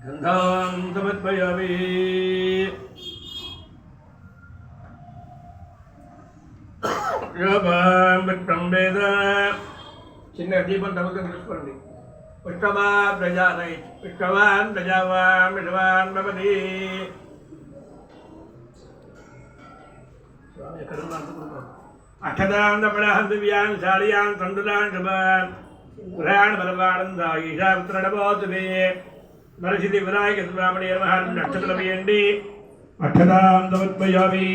गन्धां समर्पयामि योगं वित्तं वेद చిన్న దీపం తమకం చూసుకోండి పుష్పవాన్ ప్రజానై పుష్పవాన్ ప్రజావాన్ విషవాన్ భవతి అక్షదాన్ దివ్యాన్ శాలియాన్ తండులాన్ శుభాన్ పురాణ బలవానంద ఈశాపుత్రణబోతువే నరసిద్ధి వినాయక స్వామిని నమః అక్షతలు వేయండి అక్షదాం సమర్పయామి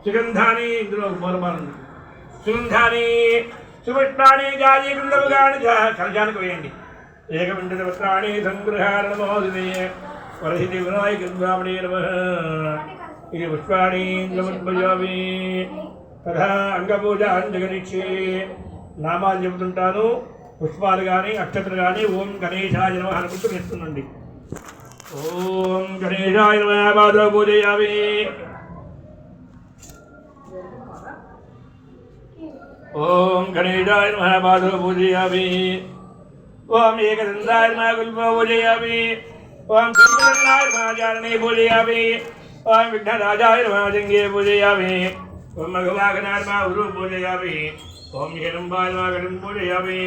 సుగంధాని ఇందులో మూలమానండి సుగంధాని సుమిష్టాని జాయి గంధముగాని కలశానికి వేయండి ఏకవింశతి వస్త్రాణి సంగృహార నమోదివే వరసిద్ధి వినాయక స్వామిని నమః ఇది పుష్పాణి సమర్పయామి తథా అంగపూజాంజగనిచ్చే నామాలు చెబుతుంటాను పుష్పాలు కానీ అక్షతలు కానీ ఓం గణేశాయ నమః అనుకుంటూ వేస్తుండండి ఓం గణేశాయ నమః పాదో పూజయామి ఓం గణేశాయ నమః పాదో పూజయామి ఓం ఏకదంతాయ నమః గుల్పో పూజయామి ఓం కుంభకర్ణాయ నమః జారణే పూజయామి ఓం విఘ్నరాజాయ నమః జంగే పూజయామి ఓం మఘవాగనాయ నమః ఉరు పూజయామి ఓం హిరంబాయ నమః గణం పూజయామి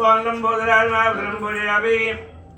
ఓం లంబోదరాయ నమః ఉదరం పూజయామి